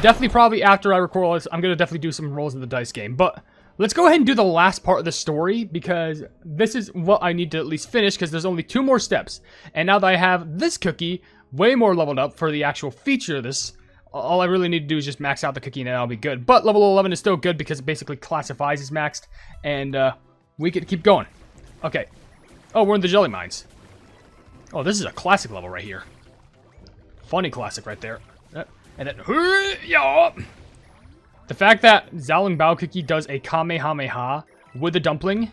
Definitely, probably after I record all this, I'm going to definitely do some rolls in the dice game. But let's go ahead and do the last part of the story, because this is what I need to at least finish, because there's only 2 more steps. And now that I have this cookie way more leveled up for the actual feature of this, all I really need to do is just max out the cookie and then I'll be good. But level 11 is still good because it basically classifies as maxed. And we can keep going. Okay. Oh, we're in the jelly mines. Oh, this is a classic level right here. Funny classic right there. And then, the fact that Xiaolongbao Cookie does a Kamehameha with the dumpling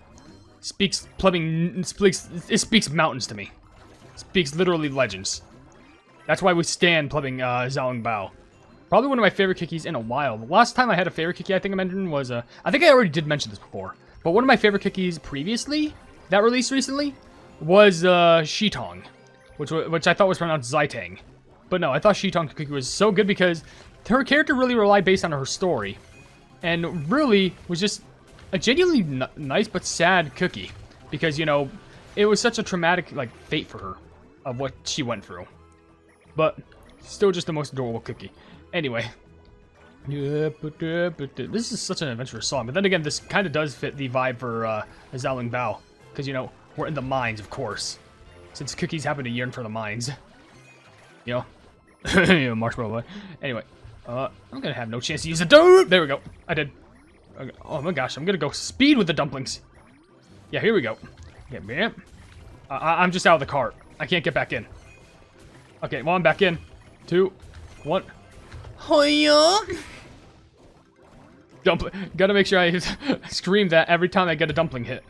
speaks mountains to me. Speaks literally legends. That's why we stand plubbing Xiaolongbao. Probably one of my favorite cookies in a while. The last time I had a favorite cookie I think I mentioned was, I think I already did mention this before, but one of my favorite cookies previously, that released recently, was Shitong, which I thought was pronounced Zaitang. But no, I thought Shitong Cookie was so good because her character really relied based on her story. And really was just a genuinely nice but sad cookie. Because, you know, it was such a traumatic, like, fate for her of what she went through. But still just the most adorable cookie. Anyway. This is such an adventurous song. But then again, this kind of does fit the vibe for Xiaolongbao. Because, you know, we're in the mines, of course. Since cookies happen to yearn for the mines. You know? Marshmallow boy. Anyway, I'm gonna have no chance to use it. There we go. I did. Okay. Oh my gosh, I'm gonna go speed with the dumplings. Yeah, here we go. Get me. I'm just out of the cart. I can't get back in. Okay, well, I'm back in. 2, 1. Hoya! Dumpling. Gotta make sure I scream that every time I get a dumpling hit.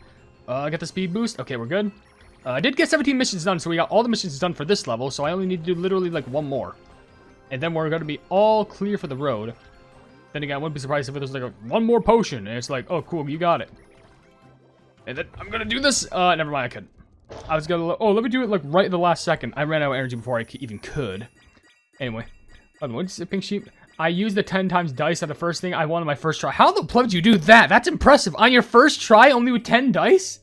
I get the speed boost. Okay, we're good. I did get 17 missions done, so we got all the missions done for this level, so I only need to do literally like 1 more. And then we're going to be all clear for the road. Then again, I wouldn't be surprised if there's like 1 more potion, and it's like, oh cool, you got it. And then I'm going to do this. Never mind, I couldn't. I was going to, let me do it like right at the last second. I ran out of energy before I even could. Anyway, what's the pink sheep? I used the 10 times dice on the first thing I won on my first try. How the pleb did you do that? That's impressive. On your first try, only with 10 dice?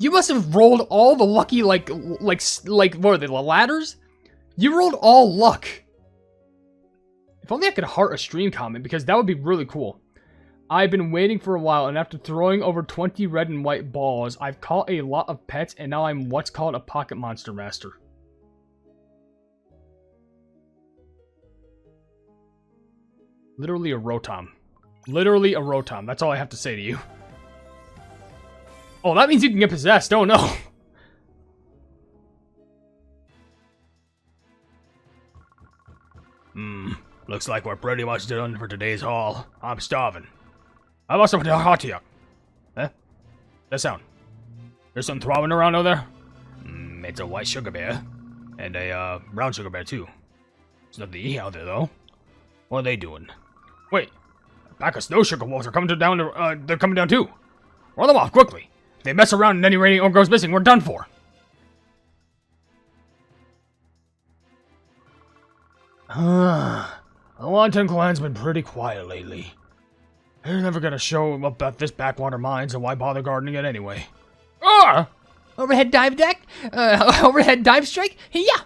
You must have rolled all the lucky, like, what are they, the ladders? You rolled all luck. If only I could heart a stream comment, because that would be really cool. I've been waiting for a while, and after throwing over 20 red and white balls, I've caught a lot of pets, and now I'm what's called a pocket monster master. Literally a Rotom. Literally a Rotom. That's all I have to say to you. Oh, that means you can get possessed. Oh, no. Looks like we're pretty much done for today's haul. I'm starving. I must have a hot here. Huh? That sound. There's some throbbing around over there? It's a white sugar bear. And a brown sugar bear, too. There's nothing to eat out there, though. What are they doing? Wait. A pack of snow sugar wolves are coming down, they're coming down, too. Run them off, quickly. If they mess around and any rating or goes missing, we're done for. The Lantern Clan's been pretty quiet lately. They're never gonna show up at this backwater mine, so why bother gardening it anyway? Ah! Overhead dive deck? Overhead dive strike? Yeah!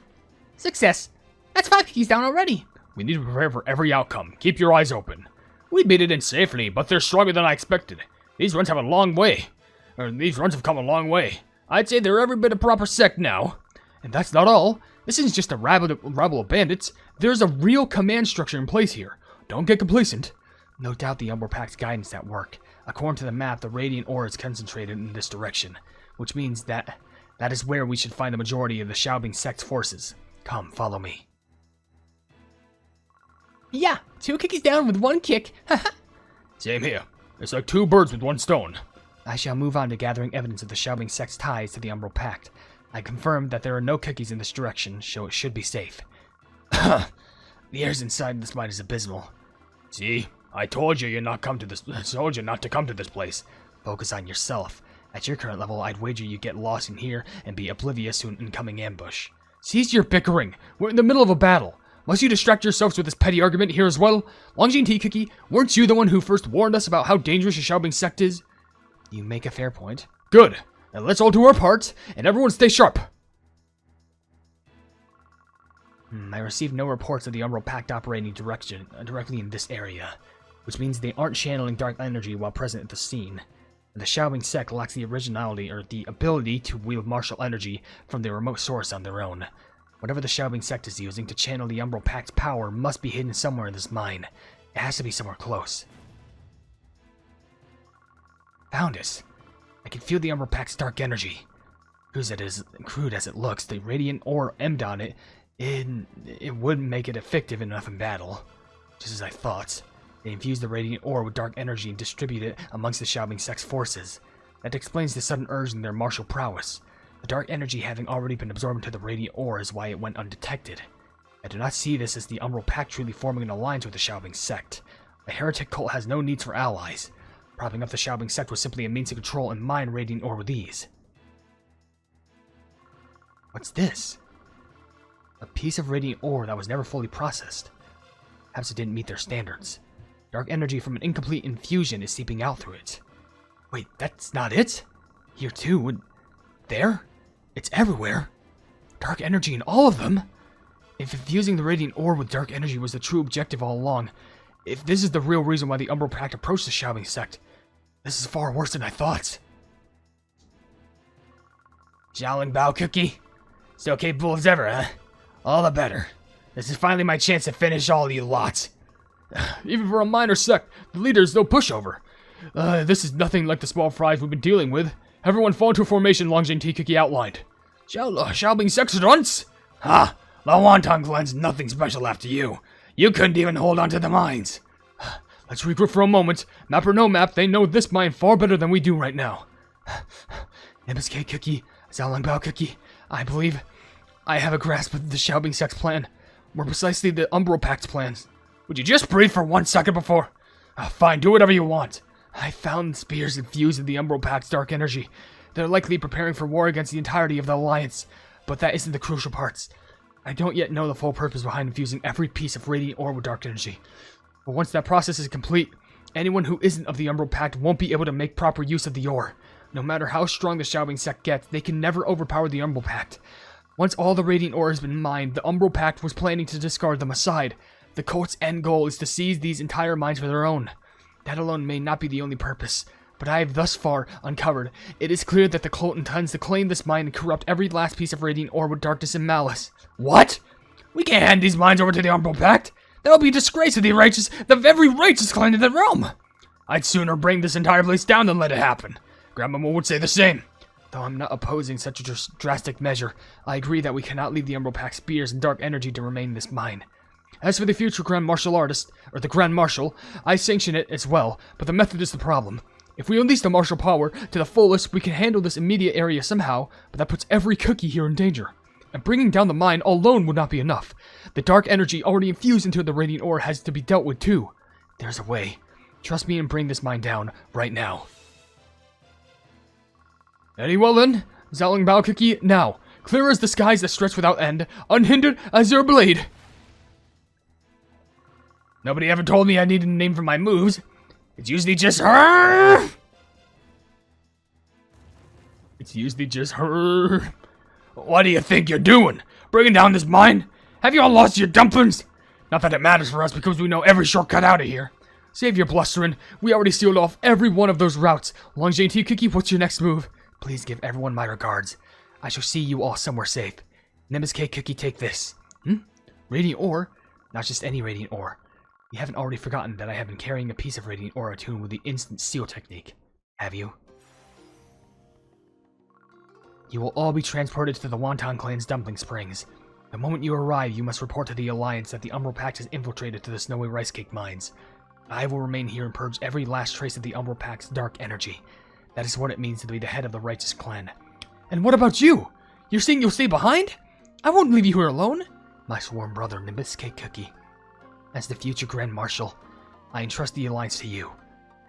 Success. That's 5 cookies down already. We need to prepare for every outcome. Keep your eyes open. We made it in safely, but they're stronger than I expected. These runs have come a long way. I'd say they're every bit a proper sect now. And that's not all. This isn't just a rabble of bandits. There's a real command structure in place here. Don't get complacent. No doubt the Umbral Pact's guidance at work. According to the map, the radiant aura is concentrated in this direction, which means that is where we should find the majority of the Xiaolongbao sect's forces. Come, follow me. Yeah, 2 cookies down with 1 kick. Same here. It's like 2 birds with 1 stone. I shall move on to gathering evidence of the Xiaolongbao sect's ties to the Umbral Pact. I confirm that there are no cookies in this direction, so it should be safe. The air's inside this mine is abysmal. See? I told you not to come to this place. Focus on yourself. At your current level, I'd wager you get lost in here and be oblivious to an incoming ambush. Cease your bickering. We're in the middle of a battle. Must you distract yourselves with this petty argument here as well? Longjing Tea Cookie, weren't you the one who first warned us about how dangerous the Xiaolongbao sect is? You make a fair point. Good. Now let's all do our parts, and everyone stay sharp. I received no reports of the Umbral Pact operating directly in this area, which means they aren't channeling dark energy while present at the scene. The Xiaolongbao sect lacks the originality or the ability to wield martial energy from the remote source on their own. Whatever the Xiaolongbao sect is using to channel the Umbral Pact's power must be hidden somewhere in this mine. It has to be somewhere close. Found it. I can feel the Umbral Pact's dark energy. Crude as it looks, the radiant ore emmed on it, it would make it effective enough in battle. Just as I thought. They infuse the radiant ore with dark energy and distribute it amongst the Xiaolongbao sect's forces. That explains the sudden urge in their martial prowess. The dark energy having already been absorbed into the radiant ore is why it went undetected. I do not see this as the Umbral Pact truly forming an alliance with the Xiaolongbao sect. A heretic cult has no needs for allies. Propping up the Xiaolongbao sect was simply a means to control and mine radiant ore with ease. What's this? A piece of radiant ore that was never fully processed. Perhaps it didn't meet their standards. Dark energy from an incomplete infusion is seeping out through it. Wait, that's not it? Here too, and there? It's everywhere. Dark energy in all of them? If infusing the radiant ore with dark energy was the true objective all along, if this is the real reason why the Umbral Pact approached the Xiaolongbao sect, this is far worse than I thought. Xiaolongbao Cookie? Still capable as ever, huh? All the better. This is finally my chance to finish all you lot. Even for a minor sect, the leader is no pushover. This is nothing like the small fries we've been dealing with. Everyone fall into formation, Longjing Tea Cookie outlined. Xiaolongbao sect's runts? Ha! The Wonton clan's nothing special after you. You couldn't even hold on to the mines. Let's regroup for a moment. Map or no map, they know this mine far better than we do right now. MSK Cookie, Xiaolongbao Cookie, I believe I have a grasp of the Xiaolongbao sect's plan. More precisely, the Umbral Pact's plans. Would you just breathe for 1 second before? Fine, do whatever you want. I found spears infused with the Umbral Pact's dark energy. They're likely preparing for war against the entirety of the Alliance, but that isn't the crucial parts. I don't yet know the full purpose behind infusing every piece of radiant ore with dark energy. But once that process is complete, anyone who isn't of the Umbral Pact won't be able to make proper use of the ore. No matter how strong the Xiaolongbao sect gets, they can never overpower the Umbral Pact. Once all the radiant ore has been mined, the Umbral Pact was planning to discard them aside. The cult's end goal is to seize these entire mines for their own. That alone may not be the only purpose, but I have thus far uncovered. It is clear that the cult intends to claim this mine and corrupt every last piece of radiant ore with darkness and malice. What? We can't hand these mines over to the Umbral Pact. That'll be a disgrace to the very righteous clan in the realm. I'd sooner bring this entire place down than let it happen. Grandmama would say the same. Though I'm not opposing such a drastic measure, I agree that we cannot leave the Umbral Pact's spears and dark energy to remain in this mine. As for the future Grand Martial Artist, or the Grand Marshal, I sanction it as well, but the method is the problem. If we unleash the martial power to the fullest, we can handle this immediate area somehow, but that puts every cookie here in danger. And bringing down the mine alone would not be enough. The dark energy already infused into the radiant ore has to be dealt with too. There's a way. Trust me and bring this mine down, right now. Very well then, Xiaolongbao Cookie, now. Clear as the skies that stretch without end, unhindered as your blade. Nobody ever told me I needed a name for my moves. It's usually just her. It's usually just her. What do you think you're doing? Bringing down this mine? Have you all lost your dumplings? Not that it matters for us because we know every shortcut out of here. Save your blustering. We already sealed off every one of those routes. Longjing Tea Cookie, what's your next move? Please give everyone my regards. I shall see you all somewhere safe. MSK Cookie, take this. Radiant ore? Not just any radiant ore. You haven't already forgotten that I have been carrying a piece of radiant ore attuned with the instant seal technique, have you? You will all be transported to the Wonton clan's dumpling springs. The moment you arrive, you must report to the Alliance that the Umbral Pact has infiltrated to the snowy rice cake mines. I will remain here and purge every last trace of the Umbral Pact's dark energy. That is what it means to be the head of the righteous clan. And what about you? You're saying you'll stay behind? I won't leave you here alone. My sworn brother, MSK Cookie. As the future Grand Marshal, I entrust the Alliance to you.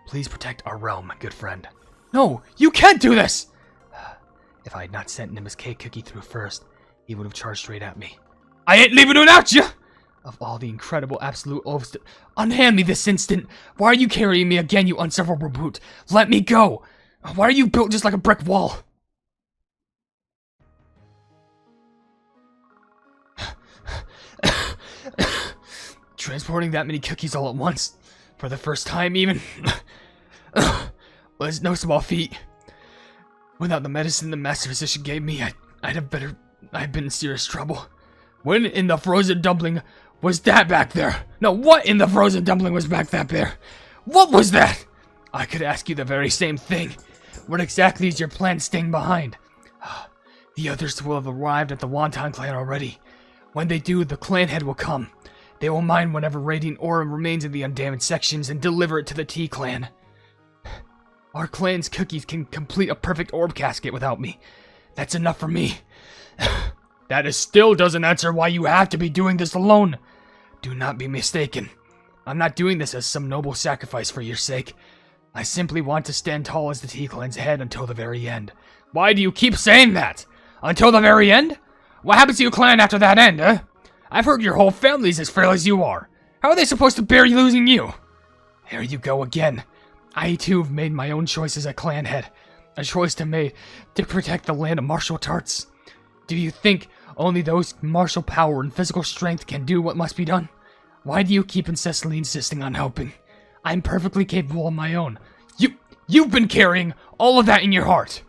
Please protect our realm, good friend. No, you can't do this! If I had not sent MSK Cookie through first, he would have charged straight at me. I ain't leaving without you! Of all the incredible absolute oaths unhand me this instant! Why are you carrying me again, you unsufferable brute? Let me go! Why are you built just like a brick wall? Transporting that many cookies all at once, for the first time even, was no small feat. Without the medicine the master physician gave me, I'd been in serious trouble. When in the frozen dumpling was that back there? No, what in the frozen dumpling was back that there? What was that? I could ask you the very same thing. What exactly is your plan staying behind? The others will have arrived at the Wonton clan already. When they do, the clan head will come. They will mine whatever radiant aura remains in the undamaged sections and deliver it to the T clan. Our clan's cookies can complete a perfect orb casket without me. That's enough for me. That still doesn't answer why you have to be doing this alone. Do not be mistaken. I'm not doing this as some noble sacrifice for your sake. I simply want to stand tall as the T-Clan's head until the very end. Why do you keep saying that? Until the very end? What happens to your clan after that end, eh? I've heard your whole family's as frail as you are. How are they supposed to bear losing you? There you go again. I too have made my own choice as a clan head. A choice to protect the land of martial arts. Do you think only those martial power and physical strength can do what must be done? Why do you keep incessantly insisting on helping? I'm perfectly capable on my own. You've been carrying all of that in your heart.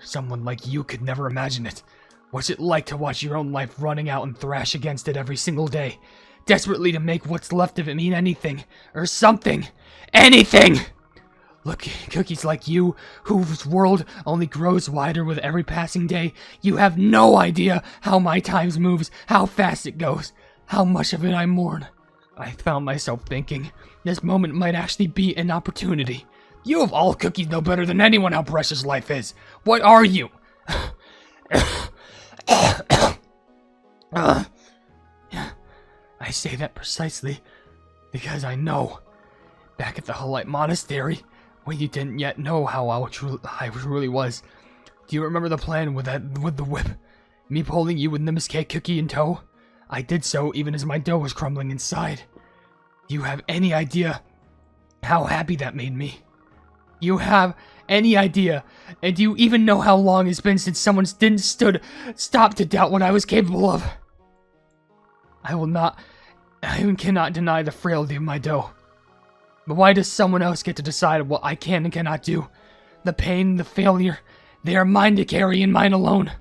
Someone like you could never imagine it. What's it like to watch your own life running out and thrash against it every single day, desperately to make what's left of it mean anything, or something. Anything! Look, cookies like you, whose world only grows wider with every passing day, you have no idea how my times moves, how fast it goes, how much of it I mourn. I found myself thinking, this moment might actually be an opportunity. You of all cookies know better than anyone how precious life is. What are you? I say that precisely because I know. Back at the Halite Monastery, when you didn't yet know how I truly was. Do you remember the plan with the whip? Me pulling you with Nimbus Cake Cookie in tow? I did so even as my dough was crumbling inside. Do you have any idea how happy that made me? You have any idea? And do you even know how long it's been since someone didn't stop to doubt what I was capable of? I cannot deny the frailty of my dough. But why does someone else get to decide what I can and cannot do? The pain, the failure, they are mine to carry and mine alone.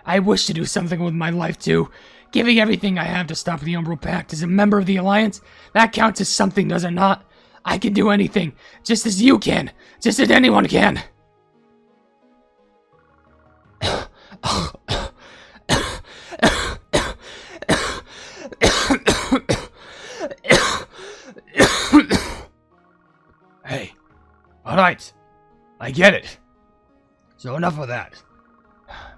I wish to do something with my life too. Giving everything I have to stop the Umbral Pact as a member of the Alliance, that counts as something, does it not? I can do anything, just as you can, just as anyone can. Hey, alright, I get it. So enough of that.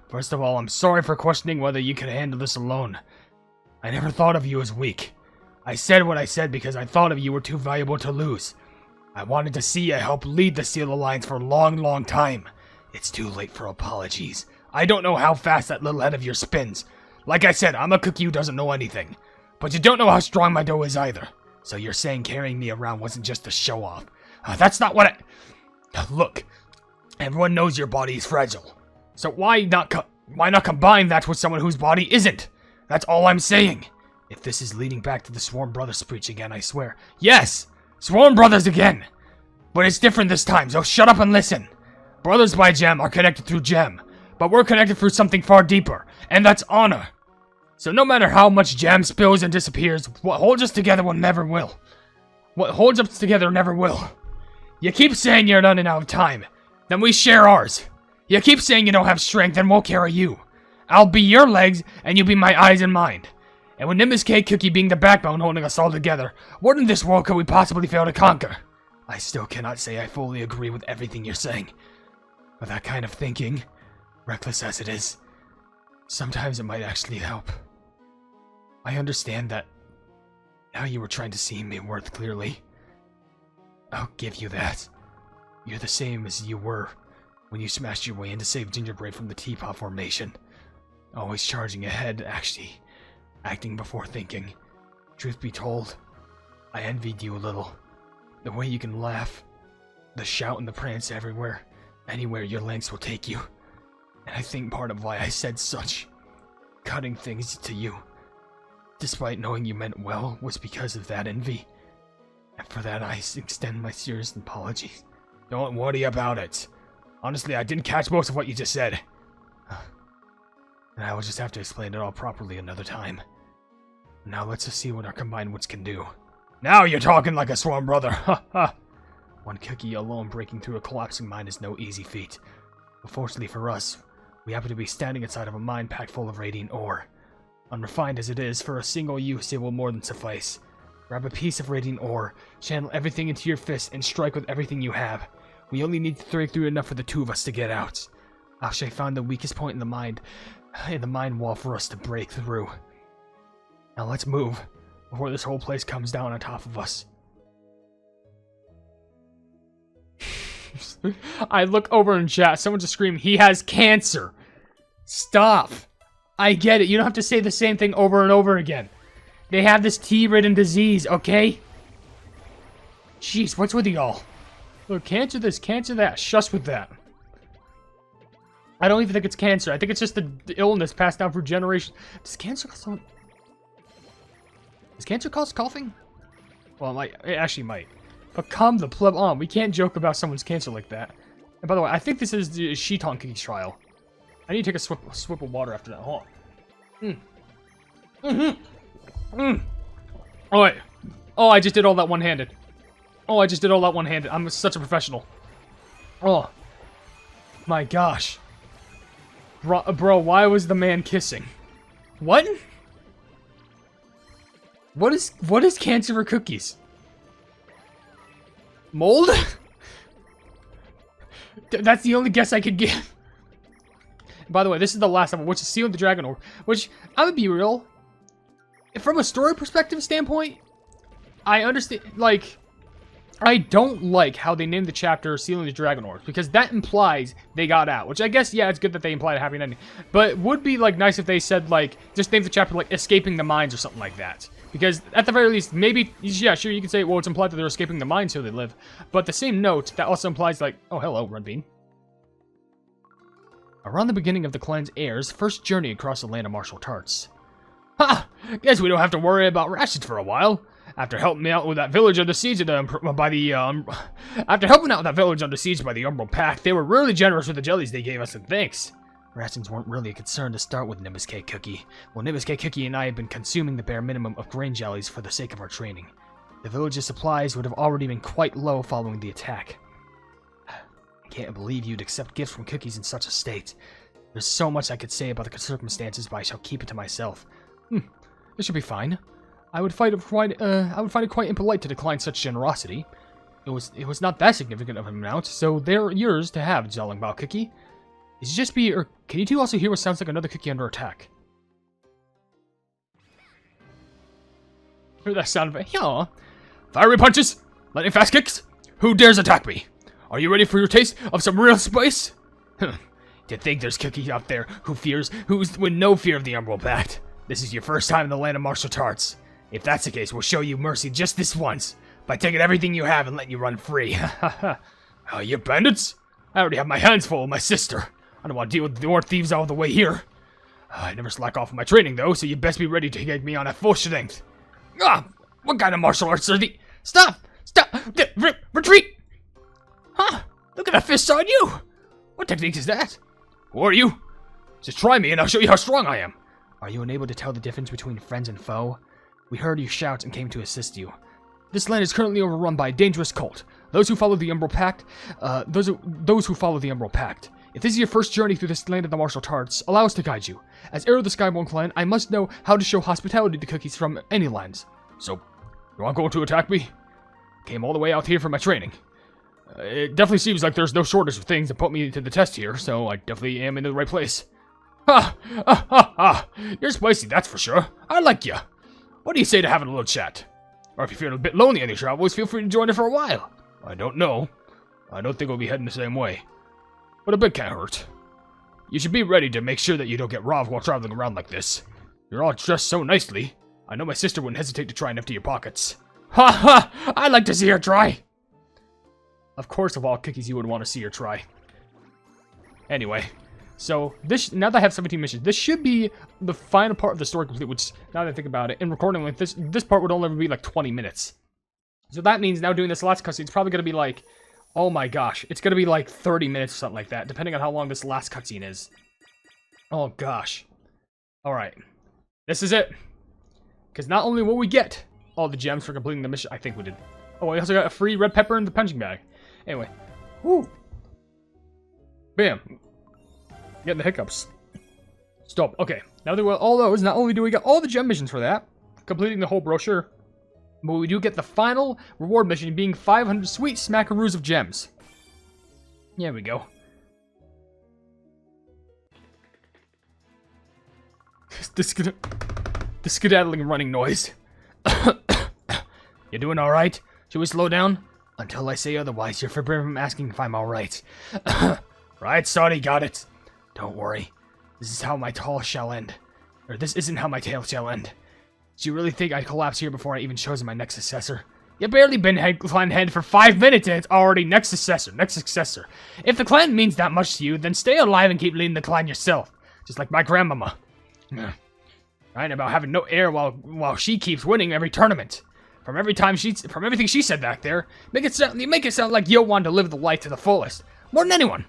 First of all, I'm sorry for questioning whether you could handle this alone. I never thought of you as weak. I said what I said because I thought of you were too valuable to lose. I wanted to see you help lead the Seal Alliance for a long, long time. It's too late for apologies. I don't know how fast that little head of yours spins. Like I said, I'm a cookie who doesn't know anything. But you don't know how strong my dough is either. So you're saying carrying me around wasn't just a show-off. That's not what Look, everyone knows your body is fragile. So why not combine that with someone whose body isn't? That's all I'm saying. If this is leading back to the Swarm Brothers speech again, I swear. Yes! Swarm Brothers again! But it's different this time, so shut up and listen. Brothers by Gem are connected through Gem, but we're connected through something far deeper, and that's honor. So no matter how much Gem spills and disappears, what holds us together never will. What holds us together never will. You keep saying you're running out of time, then we share ours. You keep saying you don't have strength, then we'll carry you. I'll be your legs, and you'll be my eyes and mind. And with Nimbus Cake Cookie being the backbone holding us all together, what in this world could we possibly fail to conquer? I still cannot say I fully agree with everything you're saying. But that kind of thinking, reckless as it is, sometimes it might actually help. I understand that now you were trying to see my worth clearly. I'll give you that. You're the same as you were when you smashed your way in to save Gingerbread from the Teapot formation. Always charging ahead, actually acting before thinking. Truth be told, I envied you a little. The way you can laugh, the shout and the prance everywhere, anywhere your lengths will take you. And I think part of why I said such cutting things to you despite knowing you meant well, was because of that envy. And for that, I extend my sincerest apologies. Don't worry about it. Honestly, I didn't catch most of what you just said. And I will just have to explain it all properly another time. Now let's just see what our combined wits can do. Now you're talking like a sworn brother. Ha ha. One cookie alone breaking through a collapsing mine is no easy feat. But fortunately for us, we happen to be standing inside of a mine packed full of radiant ore. Unrefined as it is, for a single use it will more than suffice. Grab a piece of radiant ore, channel everything into your fist, and strike with everything you have. We only need to break through enough for the two of us to get out. Akshay found the weakest point in the mine wall for us to break through. Now let's move, before this whole place comes down on top of us. I look over in chat, someone just screamed, "He has cancer!" Stop! I get it, you don't have to say the same thing over and over again. They have this tea-ridden disease, okay? Jeez, what's with y'all? Look, cancer this, cancer that, shush with that. I don't even think it's cancer, I think it's just the illness passed down for generations. Does cancer cause coughing? Well, it actually might. But come the pleb on, we can't joke about someone's cancer like that. And by the way, I think this is the Shiton Cookie's trial. I need to take a swip of water after that. Hold on. Oh, wait. Oh, I just did all that one-handed. I'm such a professional. Oh. My gosh. Bro, why was the man kissing? What? What is cancer for cookies? Mold? That's the only guess I could give. By the way, this is the last level, which is Seal the Dragon Orb. Which, I'm gonna be real. From a story perspective standpoint, I understand, like, I don't like how they named the chapter Sealing the Dragon Orbs, because that implies they got out, which I guess, yeah, it's good that they implied a happy ending. But it would be, like, nice if they said, like, just name the chapter, like, Escaping the Mines or something like that. Because, at the very least, maybe, yeah, sure, you can say, well, it's implied that they're escaping the mines so they live. But the same note, that also implies, like, oh, hello, Red Bean. Around the beginning of the clan's heir's first journey across the land of martial tarts. Ha! Guess we don't have to worry about rations for a while. After helping me out with that village under siege by the Umbral Pact, they were really generous with the jellies they gave us, and thanks. Rations weren't really a concern to start with, Nimbus K Cookie. Well, Nimbus K Cookie and I had been consuming the bare minimum of grain jellies for the sake of our training. The village's supplies would have already been quite low following the attack. I can't believe you'd accept gifts from cookies in such a state. There's so much I could say about the circumstances, but I shall keep it to myself. This should be fine. I would find it quite impolite to decline such generosity. It was not that significant of an amount, so they're yours to have, Xiaolongbao Cookie. Is it just me, or can you two also hear what sounds like another cookie under attack? Hear that sound of it? Yeah. Fiery punches! Lightning fast kicks! Who dares attack me? Are you ready for your taste of some real spice? To think there's cookie out there who's with no fear of the Umbral Pact. This is your first time in the land of martial tarts. If that's the case, we'll show you mercy just this once, by taking everything you have and letting you run free. You bandits? I already have my hands full with my sister. I don't want to deal with the more thieves all the way here. I never slack off my training, though, so you best be ready to take me on at full strength. What kind of martial arts are the... Stop! Retreat! Huh? Look at that fist on you! What technique is that? Who are you? Just try me and I'll show you how strong I am. Are you unable to tell the difference between friends and foe? We heard you shout and came to assist you. This land is currently overrun by a dangerous cult. Those who follow the Umbral Pact, those who follow the Umbral Pact. If this is your first journey through this land of the martial tarts, allow us to guide you. As heir of the Skyborn clan, I must know how to show hospitality to cookies from any lands. So, you aren't going to attack me? Came all the way out here for my training. It definitely seems like there's no shortage of things to put me to the test here, so I definitely am in the right place. You're spicy, that's for sure. I like ya. What do you say to having a little chat? Or if you feel a bit lonely on your travels, feel free to join us for a while. I don't know. I don't think we'll be heading the same way. But a bit can't hurt. You should be ready to make sure that you don't get robbed while traveling around like this. You're all dressed so nicely. I know my sister wouldn't hesitate to try and empty your pockets. I'd like to see her try. Of course, of all cookies, you would want to see her try. Anyway, So this, now that I have 17 missions, this should be the final part of the story complete, which, now that I think about it, in recording like this part would only be like 20 minutes. So that means now doing this last cutscene, it's probably going to be like, oh my gosh, it's going to be like 30 minutes or something like that, depending on how long this last cutscene is. Oh gosh. Alright. This is it. Because not only will we get all the gems for completing the mission, I think we did. Oh, we also got a free red pepper in the punching bag. Anyway. Woo. Bam. Getting the hiccups. Stop. Okay. Now that we got all those, not only do we get all the gem missions for that, completing the whole brochure, but we do get the final reward mission being 500 sweet smackaroos of gems. There we go. The skedaddling running noise. You doing alright? Should we slow down? Until I say otherwise, you're forbidden from asking if I'm alright. Right, sorry, got it. Don't worry. This is how my tale shall end. Or this isn't how my tale shall end. Do you really think I'd collapse here before I even chosen my next successor? You've barely been clan head for 5 minutes and it's already next successor. If the clan means that much to you, then stay alive and keep leading the clan yourself. Just like my grandmama. Right, about having no heir while she keeps winning every tournament. From everything she said back there, you make it sound like you want to live the life to the fullest. More than anyone.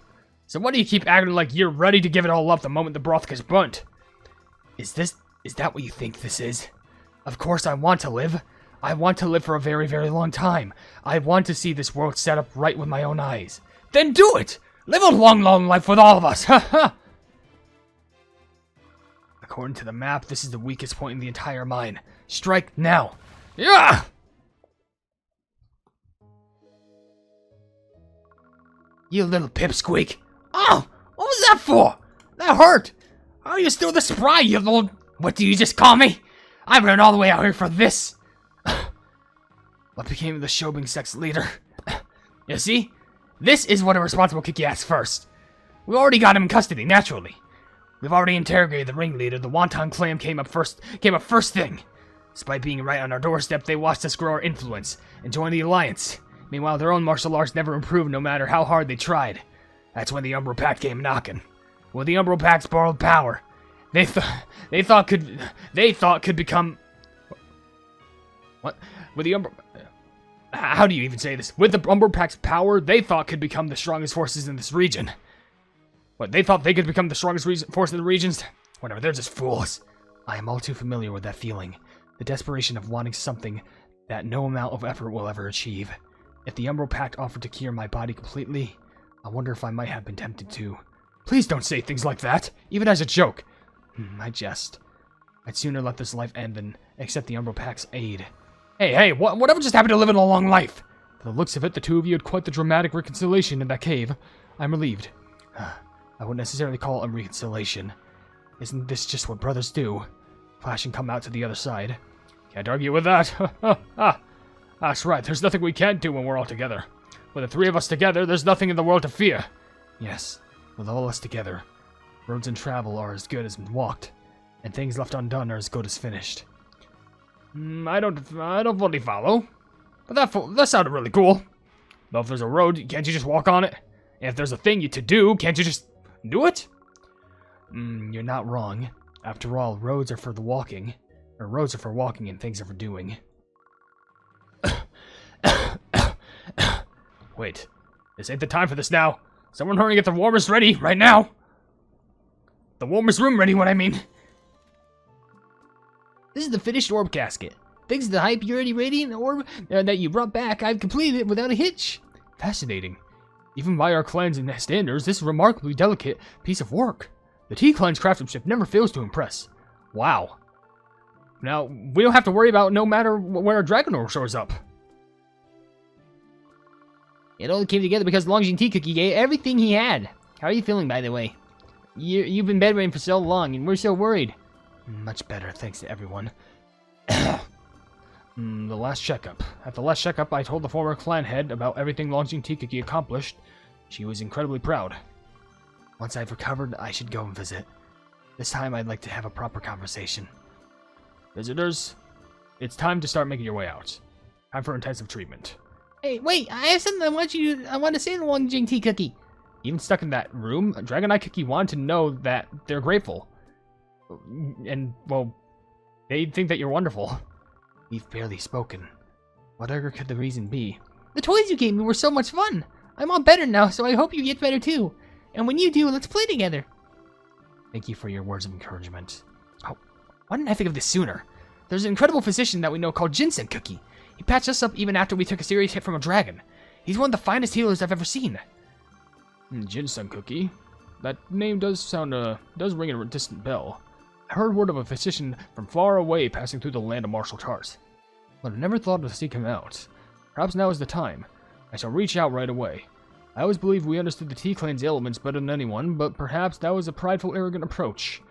So why do you keep acting like you're ready to give it all up the moment the broth gets burnt? Is that what you think this is? Of course I want to live. I want to live for a very, very long time. I want to see this world set up right with my own eyes. Then do it! Live a long, long life with all of us! Ha ha! According to the map, this is the weakest point in the entire mine. Strike now! Yeah! You little pipsqueak. Oh! What was that for? That hurt! How are you still this spry, you little... What do you just call me? I ran all the way out here for this! What became of the Shobing sex leader? You see? This is what a responsible Kiki asks first. We already got him in custody, naturally. We've already interrogated the ringleader. The Wonton clan came up first thing. Despite being right on our doorstep, they watched us grow our influence and join the alliance. Meanwhile, their own martial arts never improved no matter how hard they tried. That's when the Umbral Pact came knocking. With the Umbral Pact's borrowed power, they thought could become... What? With the Umbral... How do you even say this? With the Umbral Pact's power, they thought could become the strongest forces in this region. What, they thought they could become the strongest force in the regions? Whatever, they're just fools. I am all too familiar with that feeling. The desperation of wanting something that no amount of effort will ever achieve. If the Umbral Pact offered to cure my body completely, I wonder if I might have been tempted to. Please don't say things like that, even as a joke. I jest. I'd sooner let this life end than accept the Umbral Pact's aid. Hey, whatever just happened to living a long life? For the looks of it, the two of you had quite the dramatic reconciliation in that cave. I'm relieved. I wouldn't necessarily call it a reconciliation. Isn't this just what brothers do? Clash and come out to the other side. Can't argue with that. That's right, there's nothing we can't do when we're all together. With the three of us together, there's nothing in the world to fear. Yes, with all of us together, roads and travel are as good as walked, and things left undone are as good as finished. I don't fully follow, but that sounded really cool. Though if there's a road, can't you just walk on it? And if there's a thing to do, can't you just do it? You're not wrong. After all, roads are for the walking. Or roads are for walking and things are for doing. Wait. This ain't the time for this now. Someone hurry and get the warmers ready, right now. The warmers room ready, what I mean. This is the finished orb casket. Thanks to the high purity radiant orb that you brought back, I've completed it without a hitch. Fascinating. Even by our clan's standards, this is a remarkably delicate piece of work. The T-Clan's craftsmanship never fails to impress. Wow. Now, we don't have to worry about no matter where a Dragonor shows up. It all came together because Longjing Tea Cookie gave everything he had. How are you feeling, by the way? You've been bedridden for so long, and we're so worried. Much better, thanks to everyone. The last checkup. At the last checkup, I told the former clan head about everything Longjing Tea Cookie accomplished. She was incredibly proud. Once I've recovered, I should go and visit. This time, I'd like to have a proper conversation. Visitors, it's time to start making your way out. Time for intensive treatment. Hey, wait! I have something I want to say to Longjing Tea Cookie. Even stuck in that room, Dragonite Cookie wanted to know that they're grateful. And, well, they think that you're wonderful. We've barely spoken. Whatever could the reason be? The toys you gave me were so much fun. I'm all better now, so I hope you get better too. And when you do, let's play together. Thank you for your words of encouragement. Oh, why didn't I think of this sooner? There's an incredible physician that we know called Ginseng Cookie. He patched us up even after we took a serious hit from a dragon. He's one of the finest healers I've ever seen. Ginseng Cookie? That name does ring a distant bell. I heard word of a physician from far away passing through the land of martial arts. But I never thought to seek him out. Perhaps now is the time. I shall reach out right away. I always believed we understood the T-Clan's ailments better than anyone, but perhaps that was a prideful, arrogant approach.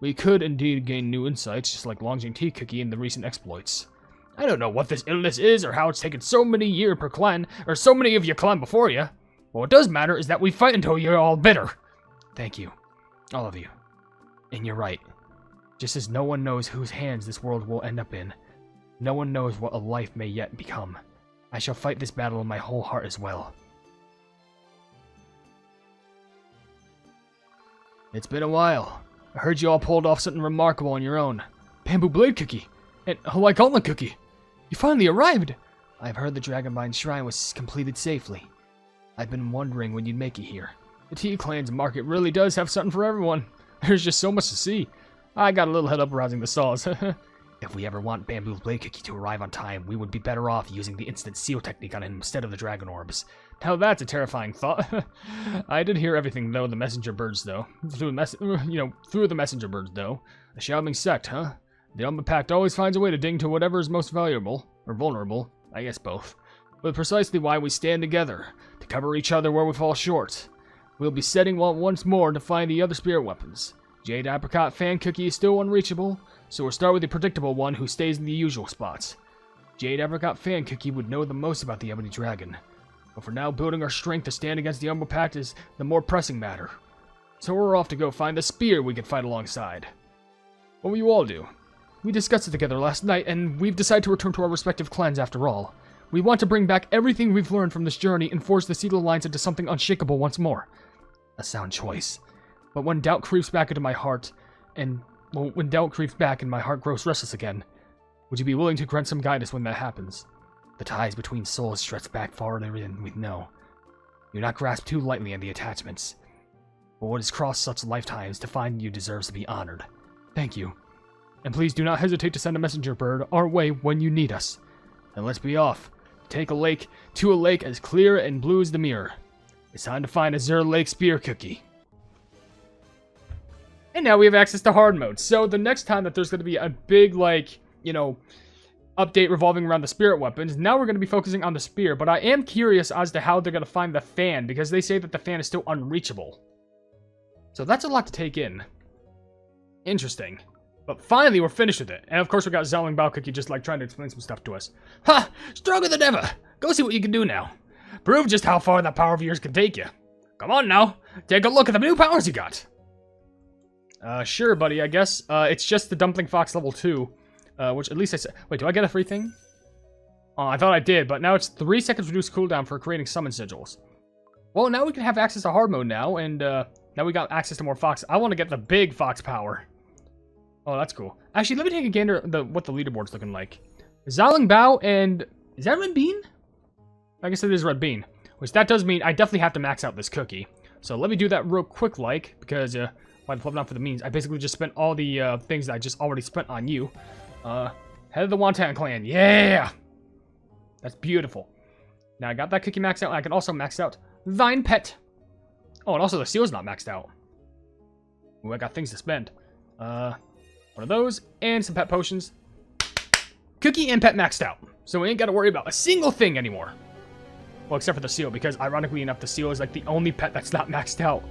We could indeed gain new insights, just like Longjing T-Cookie in the recent exploits. I don't know what this illness is, or how it's taken so many years per clan, or so many of your clan before you. But what does matter is that we fight until you're all bitter. Thank you. All of you. And you're right. Just as no one knows whose hands this world will end up in, no one knows what a life may yet become. I shall fight this battle in my whole heart as well. It's been a while. I heard you all pulled off something remarkable on your own. Bamboo Blade Cookie and Hawaii Gauntlet Cookie. You finally arrived. I've heard the Dragonbind Shrine was completed safely. I've been wondering when you'd make it here. The T-Clan's market really does have something for everyone. There's just so much to see. I got a little head up rousing the saws. If we ever want Bamboo Blade Cookie to arrive on time, we would be better off using the instant seal technique on him instead of the dragon orbs. Now that's a terrifying thought. I did hear everything though. The messenger birds though. Through the messenger birds though. The Xiaolongbao sect, huh? The Unpacked always finds a way to ding to whatever is most valuable or vulnerable. I guess both. But precisely why we stand together, to cover each other where we fall short. We'll be setting out once more to find the other spirit weapons. Jade Apricot Fan Cookie is still unreachable, so we'll start with the predictable one who stays in the usual spots. Jade Apricot Fan Cookie would know the most about the Ebony Dragon. But for now, building our strength to stand against the Umbral Pact is the more pressing matter. So we're off to go find the spear we can fight alongside. What will you all do? We discussed it together last night, and we've decided to return to our respective clans after all. We want to bring back everything we've learned from this journey and forge the Seed Alliance into something unshakable once more. A sound choice. But when doubt creeps back into my heart, and, well, when doubt creeps back and my heart grows restless again, would you be willing to grant some guidance when that happens? The ties between souls stretch back farther than we know. Do not grasp too lightly on the attachments. But what has crossed such lifetimes to find you deserves to be honored. Thank you. And please do not hesitate to send a messenger bird our way when you need us. And let's be off. Take a lake to a lake as clear and blue as the mirror. It's time to find Azure Lake Spear Cookie. And now we have access to hard mode. So the next time that there's going to be a big, like, update revolving around the spirit weapons, now we're going to be focusing on the spear. But I am curious as to how they're going to find the fan, because they say that the fan is still unreachable. So that's a lot to take in. Interesting. But finally, we're finished with it. And of course, we got Xiaolongbao Cookie just like trying to explain some stuff to us. Ha! Stronger than ever! Go see what you can do now. Prove just how far that power of yours can take you. Come on now. Take a look at the new powers you got. Sure, buddy, I guess. It's just the Dumpling Fox level 2. Which at least I said... Wait, do I get a free thing? Oh, I thought I did, but now it's 3 seconds reduced cooldown for creating summon sigils. Well, now we can have access to hard mode now, and now we got access to more fox. I want to get the big fox power. Oh, that's cool. Actually, let me take a gander at what the leaderboard's looking like. Xiaolongbao and... Is that Red Bean? I guess it is Red Bean. Which that does mean I definitely have to max out this cookie. So let me do that real quick, like, because, why the flip not for the means? I basically just spent all the things that I just already spent on you. Head of the Wonton clan. Yeah! That's beautiful. Now I got that cookie maxed out, and I can also max out Thine Pet. Oh, and also the seal's not maxed out. Ooh, I got things to spend. One of those, and some pet potions. Cookie and pet maxed out. So we ain't got to worry about a single thing anymore. Well, except for the seal, because ironically enough, the seal is like the only pet that's not maxed out.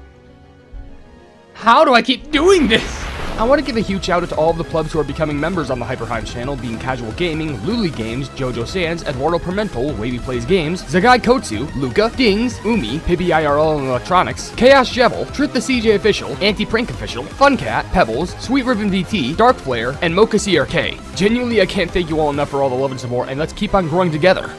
How do I keep doing this? I want to give a huge shout out to all of the plebs who are becoming members on the HyperHimes channel, being Casual Gaming, Luli Games, Jojo Sands, Eduardo Pimentel, Wavy Plays Games, Zagai Kotsu, Luca, Dings, Umi, Pibby IRL and Electronics, Chaos Jevel, Truth the CJ Official, Anti-Prank Official, Funcat, Pebbles, Sweet Ribbon VT, Dark Flare, and Mocha CRK. Genuinely, I can't thank you all enough for all the love and support, and let's keep on growing together.